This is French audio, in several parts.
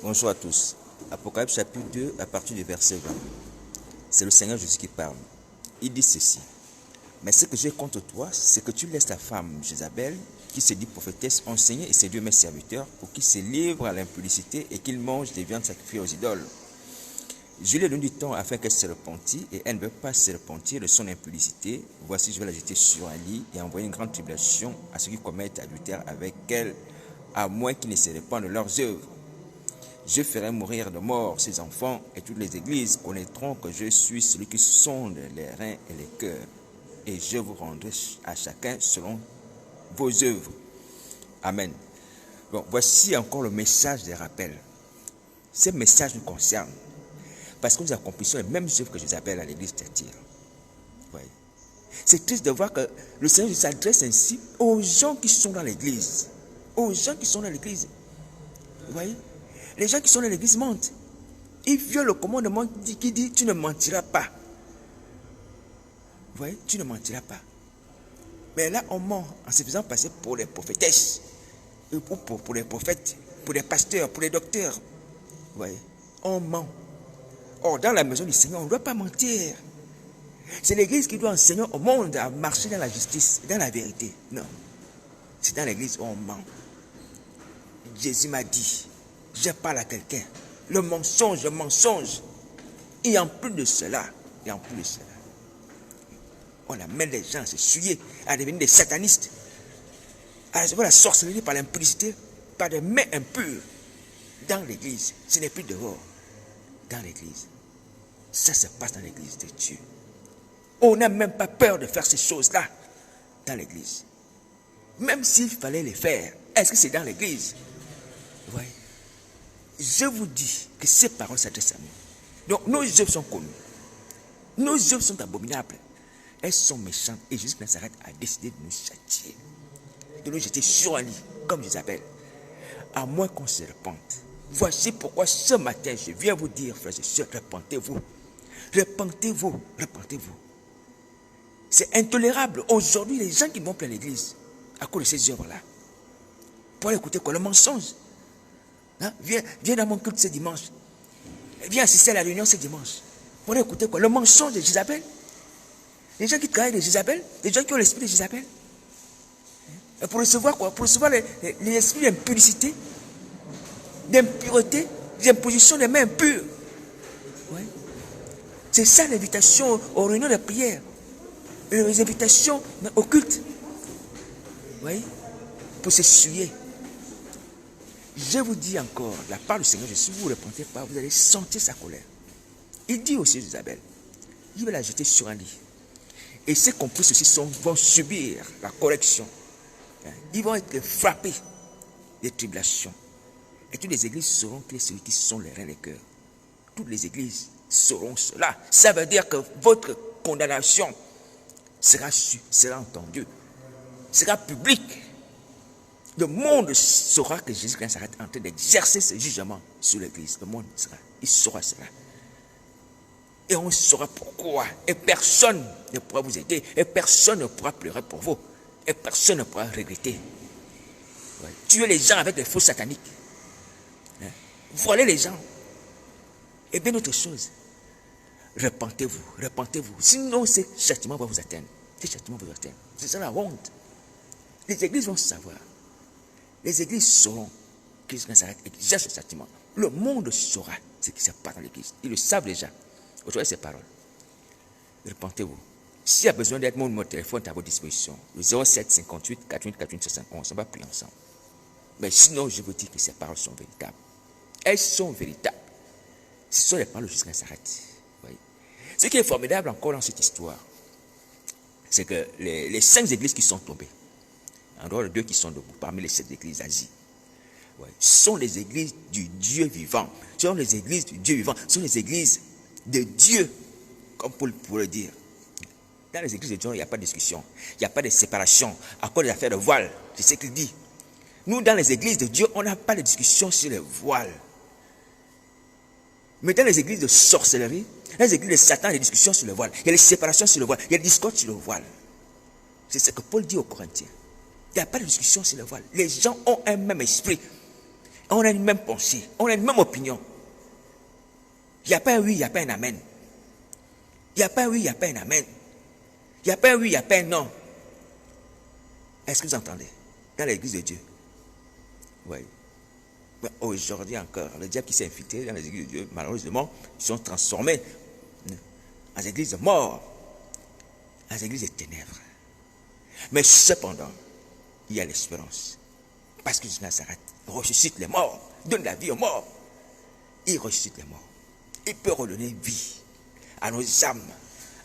Bonjour à tous. Apocalypse chapitre 2 à partir du verset 20. C'est le Seigneur Jésus qui parle. Il dit ceci. Mais ce que j'ai contre toi, c'est que tu laisses ta femme Jézabel, qui se dit prophétesse, enseigner et séduire mes serviteurs pour qu'ils se livrent à l'impudicité et qu'ils mangent des viandes sacrifiées aux idoles. Je lui ai donné du temps afin qu'elle se repentit, et elle ne veut pas se repentir de son impudicité. Voici, je vais la jeter sur un lit et envoyer une grande tribulation à ceux qui commettent adultère avec elle, à moins qu'ils ne se répandent de leurs œuvres. Je ferai mourir de mort ses enfants, et toutes les églises connaîtront que je suis celui qui sonde les reins et les cœurs, et je vous rendrai à chacun selon vos œuvres. Amen. Bon, voici encore le message des rappels. Ce message nous concerne, parce que nous accomplissons les mêmes œuvres que Jézabel à l'église de Tyr. C'est triste de voir que le Seigneur s'adresse ainsi aux gens qui sont dans l'église. Aux gens qui sont dans l'église. Vous voyez? Les gens qui sont dans l'église mentent. Ils violent le commandement qui dit tu ne mentiras pas. Vous voyez? Tu ne mentiras pas. Mais là, on ment en se faisant passer pour les prophétesses, ou pour les prophètes, pour les pasteurs, pour les docteurs. Vous voyez? On ment. Or, dans la maison du Seigneur, on ne doit pas mentir. C'est l'église qui doit enseigner au monde à marcher dans la justice, dans la vérité. Non. C'est dans l'église où on ment. Jésus m'a dit, je parle à quelqu'un. Le mensonge. Et en plus de cela, on amène les gens à se souiller, à devenir des satanistes, à recevoir la sorcellerie par l'impudicité, par des mains impures. Dans l'église, ce n'est plus dehors. Dans l'église. Ça se passe dans l'église de Dieu. On n'a même pas peur de faire ces choses-là dans l'église. Même s'il fallait les faire, est-ce que c'est dans l'église? Oui. Je vous dis que ces paroles s'adressent à nous. Donc nos œuvres sont connues. Nos œuvres sont abominables. Elles sont méchantes. Et Jésus de Nazareth a décidé de nous châtier. De nous jeter sur un lit, comme Jézabel. À moins qu'on se repente. Voici pourquoi ce matin, je viens vous dire, frères et sœurs, repentez-vous. Repentez-vous. Repentez-vous. C'est intolérable. Aujourd'hui, les gens qui vont plein l'église, à cause de ces œuvres-là, pour écouter quoi? Le mensonge. Hein? Viens dans mon culte ce dimanche. Viens assister à la réunion ce dimanche. Pour écouter quoi? Le mensonge de Jézabel. Les gens qui travaillent de Jézabel, les gens qui ont l'esprit de Jézabel. Et pour recevoir quoi? Pour recevoir l'esprit d'impudicité, d'impureté, d'imposition des mains impures. Ouais. C'est ça l'invitation aux réunions de prière. Les invitations au culte. Oui. Pour s'essuyer. Je vous dis encore, la part du Seigneur, si vous ne repentez pas, vous allez sentir sa colère. Il dit aussi Isabelle, il va la jeter sur un lit. Et ceux qui ont pris ceci vont subir la correction. Ils vont être frappés des tribulations. Et toutes les églises sauront que c'est ceux qui sont les reins et les cœurs. Toutes les églises sauront cela. Ça veut dire que votre condamnation sera entendue, sera publique. Le monde saura que Jésus-Christ s'arrête en train d'exercer ce jugement sur l'église. Le monde il saura cela. Et on saura pourquoi. Et personne ne pourra vous aider. Et personne ne pourra pleurer pour vous. Et personne ne pourra regretter. Ouais. Tuer les gens avec des faux sataniques. Hein? Voler les gens. Et bien d'autres choses. Repentez-vous, repentez-vous. Sinon, ce châtiment va vous atteindre. Ce châtiment va vous atteindre. C'est ça la honte. Les églises vont savoir. Les églises sauront que Jésus Nazareth exerce ce châtiment. Le monde saura ce qui se passe dans l'église. Ils le savent déjà. Aujourd'hui, ces paroles. Repentez-vous. S'il y a besoin d'être, mon numéro de téléphone est à votre disposition. Le 07 58 48 48 71. On va prier ensemble. Mais sinon, je vous dis que ces paroles sont véritables. Elles sont véritables. Ce sont les paroles de Jésus Nazareth. Ce qui est formidable encore dans cette histoire, c'est que les 5 églises qui sont tombées, en dehors de 2 qui sont debout, parmi les 7 églises d'Asie, sont les églises du Dieu vivant. Ce sont les églises du Dieu vivant. Ce sont les églises de Dieu, comme Paul pourrait dire. Dans les églises de Dieu, il n'y a pas de discussion. Il n'y a pas de séparation à cause des affaires de voile. C'est ce qu'il dit. Nous, dans les églises de Dieu, on n'a pas de discussion sur les voiles. Mais dans les églises de sorcellerie, dans les églises de Satan, il y a des discussions sur le voile. Il y a des séparations sur le voile. Il y a des discordes sur le voile. C'est ce que Paul dit aux Corinthiens. Il n'y a pas de discussion sur le voile. Les gens ont un même esprit. On a une même pensée, on a une même opinion. Il n'y a pas un oui, il n'y a pas un amen. Il n'y a pas un oui, il n'y a pas un amen. Il n'y a pas un oui, il n'y a pas un non. Est-ce que vous entendez? Dans l'église de Dieu. Oui. Aujourd'hui encore, le diable qui s'est infiltré dans les églises de Dieu, malheureusement, ils sont transformés en églises de mort, en églises de ténèbres. Mais cependant, il y a l'espérance. Parce que Jésus de Nazareth ressuscite les morts, donne la vie aux morts. Il ressuscite les morts. Il peut redonner vie à nos âmes,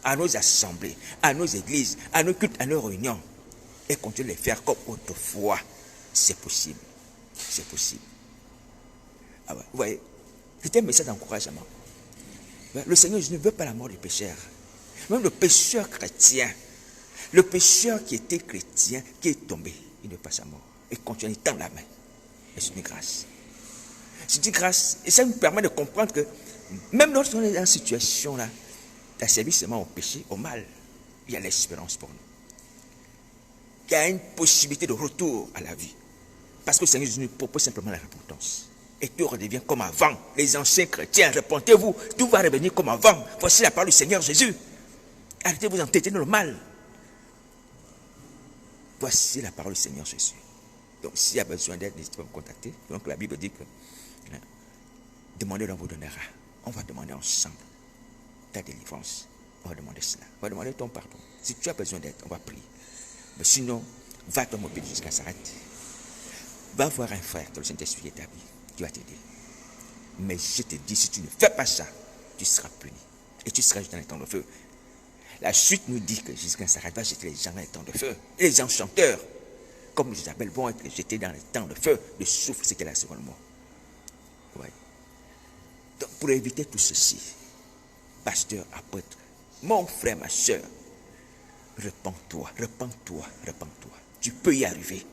à nos assemblées, à nos églises, à nos cultes, à nos réunions. Et continuer de les faire comme autrefois. C'est possible. C'est possible. Ah ouais, vous voyez, c'est un message d'encouragement. Le Seigneur Jésus ne veut pas la mort du pécheur. Même le pécheur chrétien, le pécheur qui était chrétien, qui est tombé, il ne veut pas sa mort. Il continue, il tend la main. Et c'est une grâce. C'est une grâce. Et ça nous permet de comprendre que même lorsqu'on est dans une situation là, de servir seulement au péché, au mal, il y a l'espérance pour nous. Il y a une possibilité de retour à la vie. Parce que le Seigneur Jésus nous propose simplement la repentance. Et tout redevient comme avant. Les anciens chrétiens, repentez-vous, tout va revenir comme avant. Voici la parole du Seigneur Jésus. Arrêtez de vous entêter dans le mal. Voici la parole du Seigneur Jésus. Donc s'il y a besoin d'aide, n'hésitez pas à me contacter. Donc la Bible dit que demandez, on vous donnera. On va demander ensemble ta délivrance. On va demander cela. On va demander ton pardon. Si tu as besoin d'aide, on va prier. Mais sinon, va ton mobile jusqu'à s'arrêter. Va voir un frère dans le Saint-Esprit établi. Tu vas t'aider. Mais je te dis, si tu ne fais pas ça, tu seras puni. Et tu seras jeté dans les temps de feu. La suite nous dit que Jésus Nazareth va jeter les gens dans les temps de feu. Et les enchanteurs, comme Isabelle, vont être jetés dans les temps de feu. Le souffle, c'était la seconde mort. Ouais. Donc, pour éviter tout ceci, pasteur, apôtre, mon frère, ma soeur, repens-toi, repens-toi, repens-toi. Tu peux y arriver.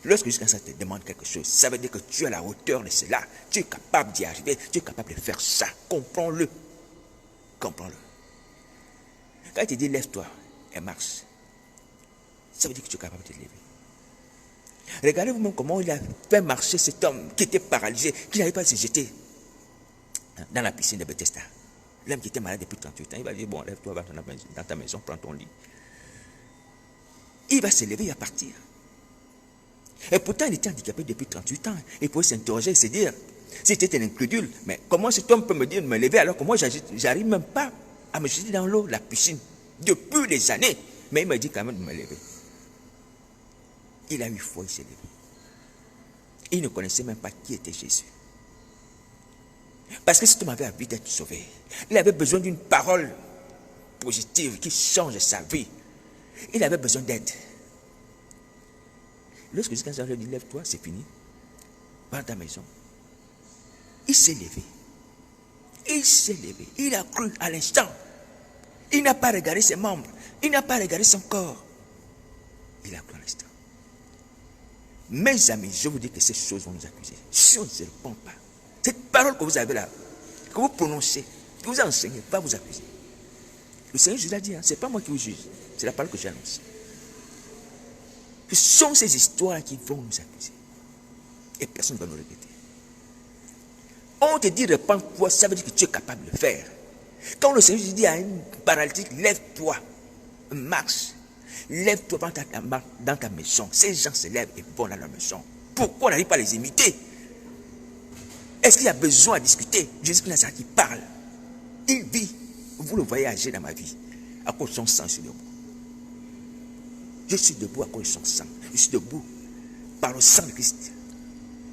Lorsque jusqu'à ça te demande quelque chose, ça veut dire que tu es à la hauteur de cela. Tu es capable d'y arriver. Tu es capable de faire ça. Comprends-le. Comprends-le. Quand il te dit lève-toi et marche, ça veut dire que tu es capable de te lever. Regardez vous-même comment il a fait marcher cet homme qui était paralysé, qui n'arrivait pas à se jeter dans la piscine de Bethesda. L'homme qui était malade depuis 38 ans, il va dire bon, lève-toi, va dans ta maison, prends ton lit. Il va se lever, il va partir. Et pourtant, il était handicapé depuis 38 ans. Il pouvait s'interroger et se dire, c'était un incrédule, mais comment cet homme peut me dire de me lever alors que moi, j'arrive même pas à me jeter dans l'eau, la piscine, depuis des années. Mais il m'a dit quand même de me lever. Il a eu foi, il s'est levé. Il ne connaissait même pas qui était Jésus. Parce que cet homme avait envie d'être sauvé. Il avait besoin d'une parole positive qui change sa vie. Il avait besoin d'aide. Lorsque Jésus lui dit lève-toi, c'est fini. Va dans ta maison. Il s'est levé. Il s'est levé. Il a cru à l'instant. Il n'a pas regardé ses membres. Il n'a pas regardé son corps. Il a cru à l'instant. Mes amis, je vous dis que ces choses vont nous accuser. Si on ne se répond pas, cette parole que vous avez là, que vous prononcez, que vous enseignez, va vous accuser. Le Seigneur Jésus a dit, ce n'est pas moi qui vous juge, c'est la parole que j'annonce. Ce sont ces histoires qui vont nous accuser. Et personne ne va nous répéter. On te dit repens-toi, ça veut dire que tu es capable de le faire. Quand le Seigneur dit à un paralytique, lève-toi, marche, lève-toi dans ta maison. Ces gens se lèvent et vont dans leur maison. Pourquoi on n'arrive pas à les imiter? Est-ce qu'il y a besoin à discuter? Jésus de Nazareth qui parle. Il vit. Vous le voyez agir dans ma vie. À cause de son sang, je suis debout. Je suis debout à cause de son sang. Je suis debout par le sang de Christ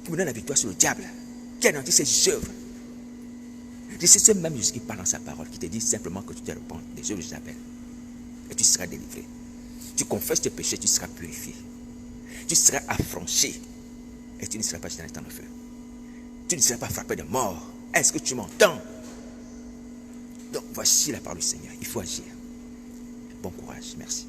qui me donne la victoire sur le diable, qui a anéanti ses œuvres. C'est ce même Jésus qui parle dans sa parole, qui te dit simplement que tu te repens des œuvres d'Isabelle. Et tu seras délivré. Tu confesses tes péchés, tu seras purifié. Tu seras affranchi. Et tu ne seras pas jeté dans le temps de feu. Tu ne seras pas frappé de mort. Est-ce que tu m'entends? Donc voici la parole du Seigneur. Il faut agir. Bon courage. Merci.